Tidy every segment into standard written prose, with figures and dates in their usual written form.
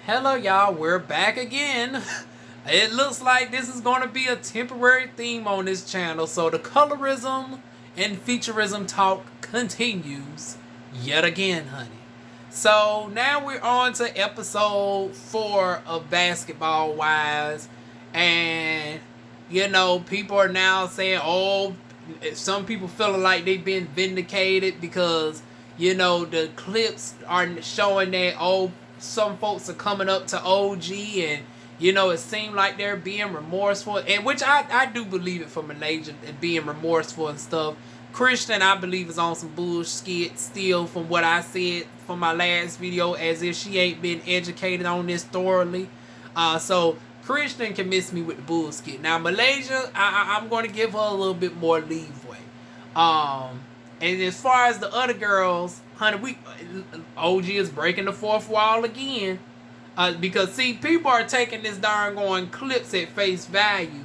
Hello y'all, we're back again. It looks like this is going to be a temporary theme on this channel, so the colorism and featurism talk continues yet again, honey. So now we're on to episode 4 of Basketball Wives, and you know, people are now saying, oh, some people feeling like they've been vindicated because, you know, the clips are showing that, oh, some folks are coming up to OG and, you know, it seemed like they're being remorseful, and which I do believe it for Malaysia and being remorseful and stuff. Christian, I believe, is on some bullshit still from what I said from my last video, as if she ain't been educated on this thoroughly. So Christian can miss me with the bullshit. Now Malaysia, I'm going to give her a little bit more leeway. And as far as the other girls, honey, OG is breaking the fourth wall again. Because see, people are taking this darn going clips at face value.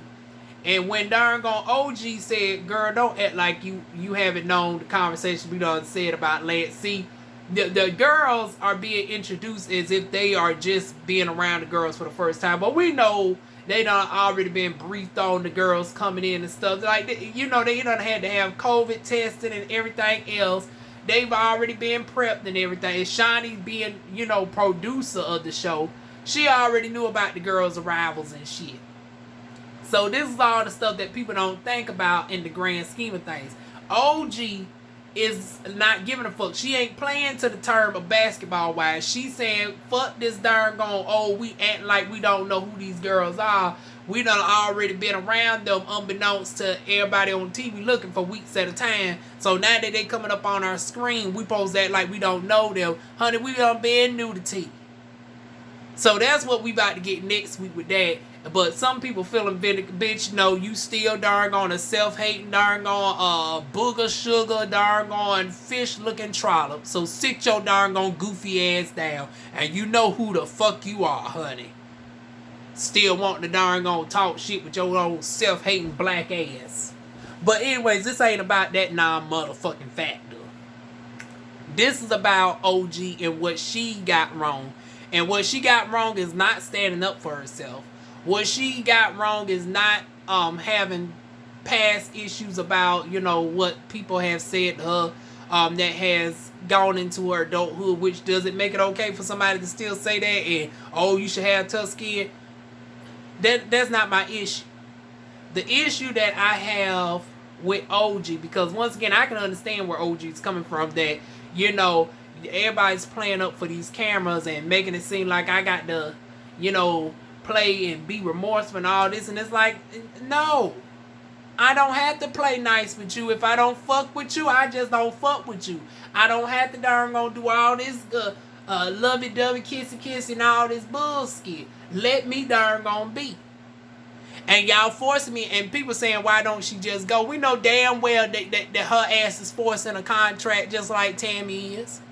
And when darn gone OG said, girl, don't act like you haven't known the conversation we done said about Lance. See, the girls are being introduced as if they are just being around the girls for the first time. But we know they done already been briefed on the girls coming in and stuff. Like, you know, they done had to have COVID testing and everything else. They've already been prepped and everything. And Shawnee being, you know, producer of the show, she already knew about the girls' arrivals and shit. So this is all the stuff that people don't think about in the grand scheme of things. OG is not giving a fuck. She ain't playing to the term of Basketball Wives. She saying, fuck this darn gone, oh, we act like we don't know who these girls are. We done already been around them unbeknownst to everybody on TV looking for weeks at a time. So now that they coming up on our screen, we supposed to act like we don't know them. Honey, we done been new to TV. So that's what we about to get next week with that. But some people feeling bitch, no, you still darn on a self-hating, darn on booger sugar, darn on fish-looking trollop. So sit your darn on goofy ass down, and you know who the fuck you are, honey. Still wanting to darn on talk shit with your old self-hating black ass. But anyways, this ain't about that non-motherfucking factor. This is about OG and what she got wrong. And what she got wrong is not standing up for herself. What she got wrong is not having past issues about, you know, what people have said to her that has gone into her adulthood, which doesn't make it okay for somebody to still say that and, oh, you should have tough skin. That's not my issue. The issue that I have with OG, because once again, I can understand where OG is coming from, that, you know, everybody's playing up for these cameras and making it seem like I got to, you know, play and be remorseful and all this, and it's like, no, I don't have to play nice with you. If I don't fuck with you, I just don't fuck with you. I don't have to darn gonna do all this lovey-dovey, kissy and all this bullshit. Let me darn gonna be. And y'all forcing me, and people saying, why don't she just go? We know damn well that her ass is forcing a contract just like Tammy is.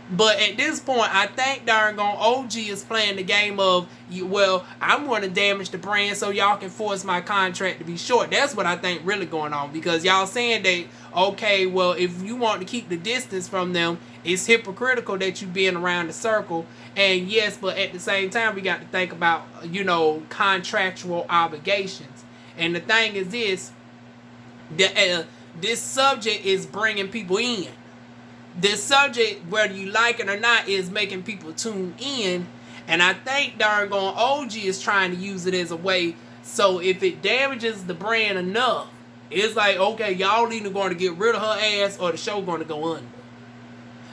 But at this point, I think darn gone OG is playing the game of, well, I'm going to damage the brand so y'all can force my contract to be short. That's what I think really going on. Because y'all saying that, okay, well, if you want to keep the distance from them, it's hypocritical that you being around the circle. And yes, but at the same time, we got to think about, you know, contractual obligations. And the thing is this, this subject is bringing people in. This subject, whether you like it or not, is making people tune in. And I think darn gone OG is trying to use it as a way. So if it damages the brand enough, it's like, okay, y'all either going to get rid of her ass or the show going to go under.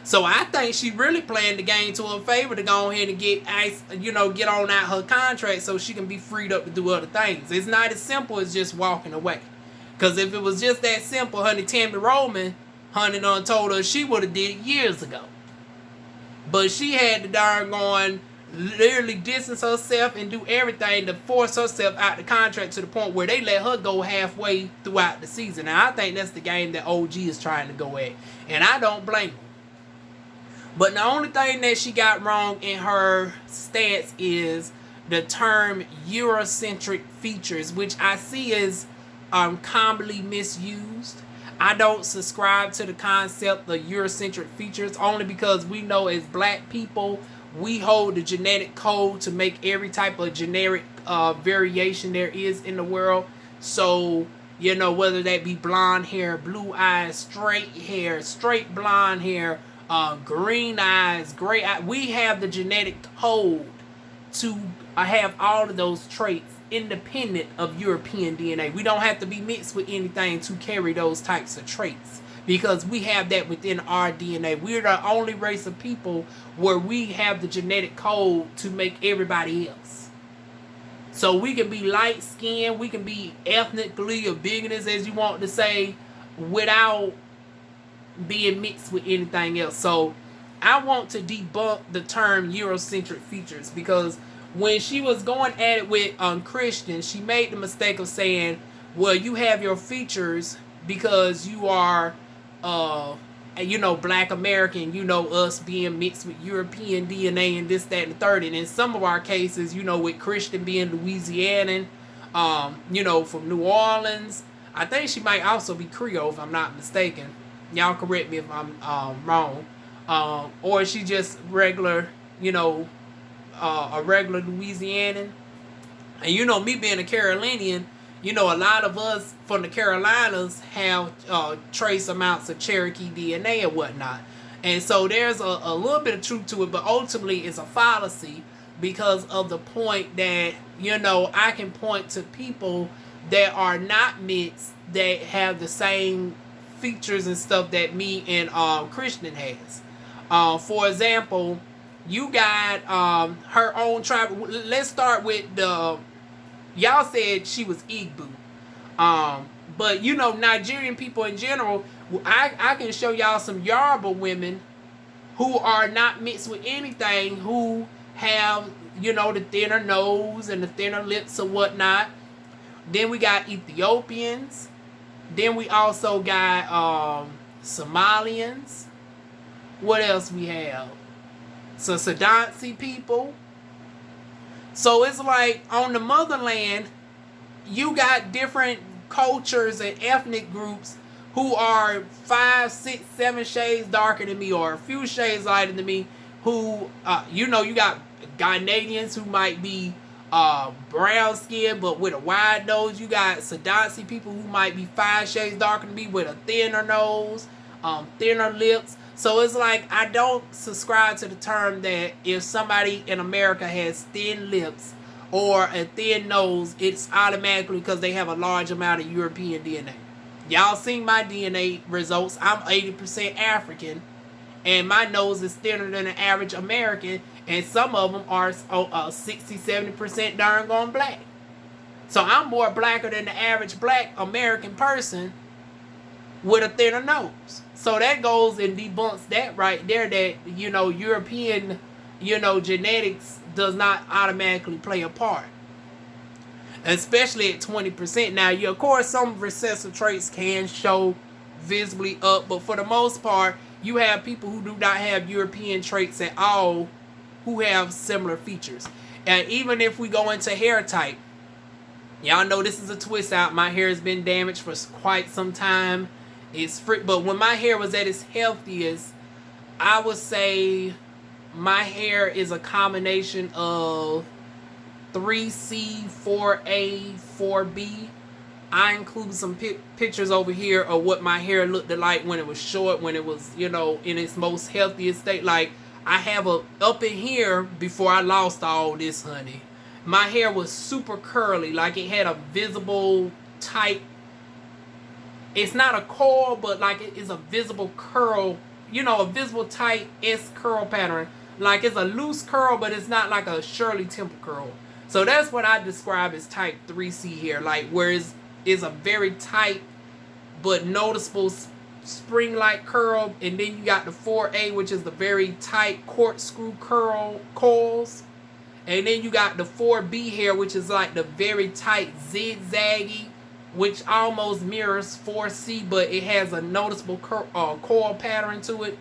So I think she really playing the game to her favor to go ahead and get on out her contract so she can be freed up to do other things. It's not as simple as just walking away. Because if it was just that simple, honey, Tammy Roman, honey done told her she would have did it years ago. But she had to darn gone literally distance herself and do everything to force herself out the contract to the point where they let her go halfway throughout the season. And I think that's the game that OG is trying to go at. And I don't blame her. But the only thing that she got wrong in her stance is the term Eurocentric features, which I see as commonly misused. I don't subscribe to the concept of Eurocentric features only because we know as black people, We hold the genetic code to make every type of generic variation there is in the world. So, you know, whether that be blonde hair, blue eyes, straight blonde hair, green eyes, gray eyes, we have the genetic code to have all of those traits independent of European DNA. We don't have to be mixed with anything to carry those types of traits, because we have that within our DNA. We're the only race of people where we have the genetic code to make everybody else. So we can be light skinned, we can be ethnically or bigoted, as you want to say, without being mixed with anything else. So I want to debunk the term Eurocentric features, because when she was going at it with Christian, she made the mistake of saying, well, you have your features because you are you know, Black American, you know, us being mixed with European DNA and this, that, and the third. And in some of our cases, you know, with Christian being Louisianan, you know, from New Orleans. I think she might also be Creole, if I'm not mistaken. Y'all correct me if I'm wrong. Or she just regular, you know, a regular Louisianan. And you know, me being a Carolinian, you know, a lot of us from the Carolinas have trace amounts of Cherokee DNA and whatnot. And so there's a little bit of truth to it, but ultimately it's a fallacy, because of the point that, you know, I can point to people that are not mixed that have the same features and stuff that me and Christian has. For example, you got her own tribe. Let's start with the... Y'all said she was Igbo. But, you know, Nigerian people in general, I can show y'all some Yoruba women who are not mixed with anything, who have, you know, the thinner nose and the thinner lips or whatnot. Then we got Ethiopians. Then we also got Somalians. What else we have? So Sadansi people. So it's like on the motherland, you got different cultures and ethnic groups who are 5, 6, 7 shades darker than me, or a few shades lighter than me, who, you know, you got Ghanaians who might be brown skin but with a wide nose. You got Sadansi people who might be 5 shades darker than me with a thinner nose, thinner lips. So it's like, I don't subscribe to the term that if somebody in America has thin lips or a thin nose, it's automatically because they have a large amount of European DNA. Y'all seen my DNA results. I'm 80% African, and my nose is thinner than an average American, and some of them are 60-70% darn gone black. So I'm more blacker than the average Black American person with a thinner nose. So that goes and debunks that right there, that, you know, European, you know, genetics does not automatically play a part, especially at 20%. Now, you, of course, some recessive traits can show visibly up, but for the most part, you have people who do not have European traits at all who have similar features. And even if we go into hair type, y'all know this is a twist out. My hair has been damaged for quite some time. It's free, but when my hair was at its healthiest, I would say my hair is a combination of 3C, 4A, 4B. I include some pictures over here of what my hair looked like when it was short, when it was, you know, in its most healthiest state. Like, I have a, up in here, before I lost all this, honey, my hair was super curly. Like, it had a visible tight, it's not a coil, but like it is a visible curl, you know, a visible tight S curl pattern. Like, it's a loose curl, but it's not like a Shirley Temple curl. So that's what I describe as type 3C hair. Like, where it's a very tight but noticeable spring-like curl. And then you got the 4A, which is the very tight corkscrew curl coils. And then you got the 4B hair, which is like the very tight zigzaggy, which almost mirrors 4C, but it has a noticeable coil pattern to it.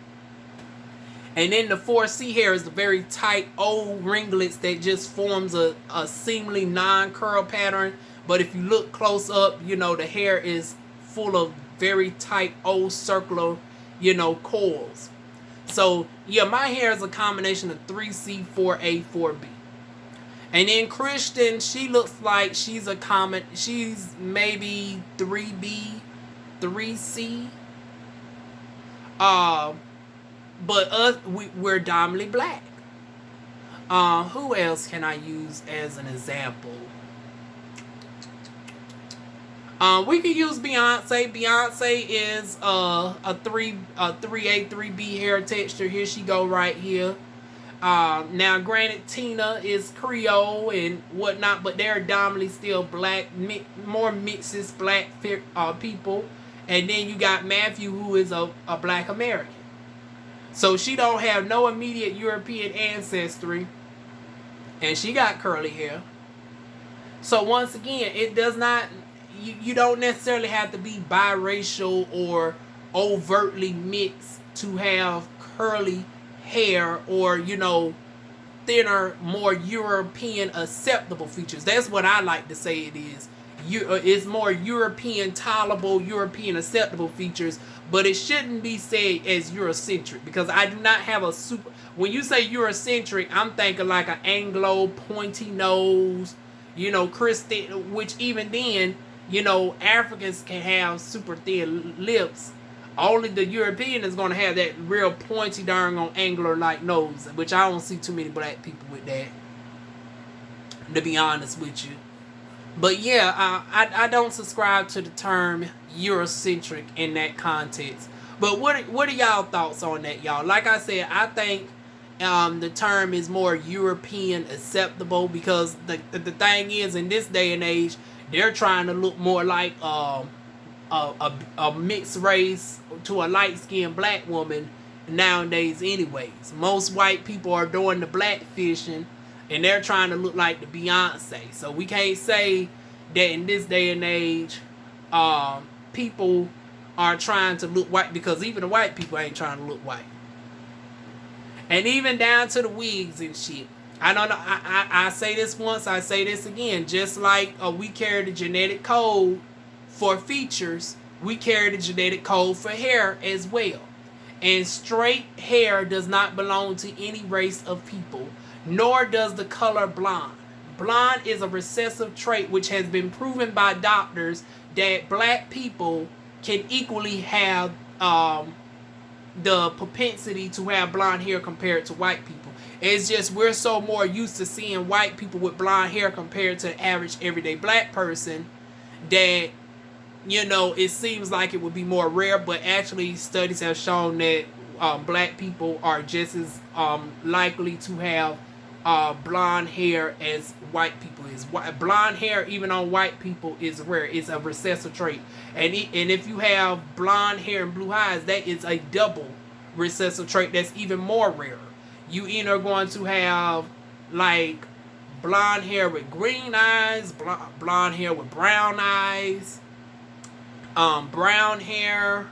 And then the 4C hair is the very tight old ringlets that just forms a seemingly non-curl pattern. But if you look close up, you know, the hair is full of very tight old circular, you know, coils. So yeah, my hair is a combination of 3C, 4A, 4B. And then Kristen, she looks like she's she's maybe 3B, 3C. But us, we're dominantly black. Who else can I use as an example? We could use Beyonce. Beyonce is a 3A, 3B hair texture. Here she go right here. Now, granted, Tina is Creole and whatnot, but they're dominantly still black, more mixes black people. And then you got Matthew, who is a black American. So she don't have no immediate European ancestry. And she got curly hair. So once again, it does not... You don't necessarily have to be biracial or overtly mixed to have curly hair or, you know, thinner, more European acceptable features. That's what I like to say it is. It's more European tolerable, European acceptable features, but it shouldn't be said as Eurocentric, because I do not have a super... When you say Eurocentric, I'm thinking like an Anglo pointy nose, you know, Christian, which even then, you know, Africans can have super thin lips. Only the European is going to have that real pointy darn on Anglo-like nose, which I don't see too many black people with that, to be honest with you. But yeah, I don't subscribe to the term Eurocentric in that context. But what are y'all thoughts on that, y'all? Like I said, I think the term is more European acceptable, because the thing is, in this day and age, they're trying to look more like a mixed race to a light-skinned black woman nowadays anyways. Most white people are doing the blackfishing, and they're trying to look like the Beyonce. So we can't say that in this day and age, people are trying to look white, because even the white people ain't trying to look white. And even down to the wigs and shit. I don't know. I say this once, I say this again. Just like we carry the genetic code for features, we carry the genetic code for hair as well. And straight hair does not belong to any race of people, nor does the color blonde. Blonde is a recessive trait which has been proven by doctors that black people can equally have the propensity to have blonde hair compared to white people. It's just we're so more used to seeing white people with blonde hair compared to the average everyday black person that, you know, it seems like it would be more rare, but actually studies have shown that black people are just as likely to have blonde hair as white people is. Blonde hair, even on white people, is rare. It's a recessive trait. And if you have blonde hair and blue eyes, that is a double recessive trait that's even more rare. You either going to have like blonde hair with green eyes, blonde hair with brown eyes, brown hair,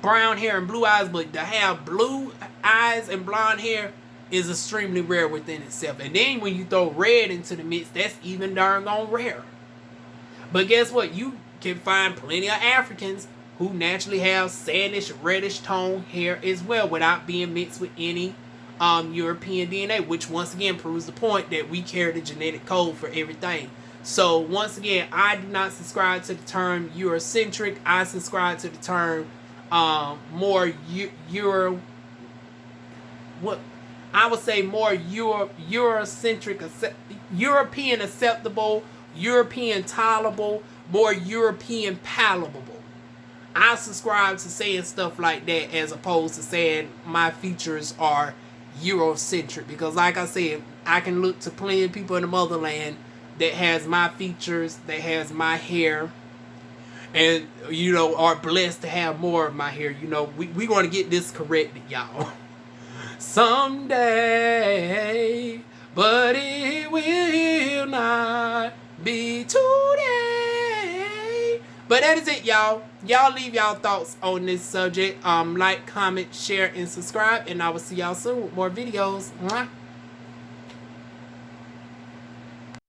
brown hair and blue eyes, but to have blue eyes and blonde hair is extremely rare within itself. And then when you throw red into the mix, that's even darn gone rare. But guess what? You can find plenty of Africans who naturally have sandish, reddish tone hair as well, without being mixed with any European DNA, which once again proves the point that we carry the genetic code for everything. So once again, I do not subscribe to the term Eurocentric. I subscribe to the term more Eurocentric, European acceptable, European tolerable, more European palatable. I subscribe to saying stuff like that as opposed to saying my features are Eurocentric, because like I said, I can look to plenty of people in the motherland that has my features, that has my hair, and, you know, are blessed to have more of my hair. You know, we're going to get this corrected, y'all. Someday, but it will not be today. But that is it, y'all. Y'all leave y'all thoughts on this subject. Like, comment, share, and subscribe. And I will see y'all soon with more videos. Mwah.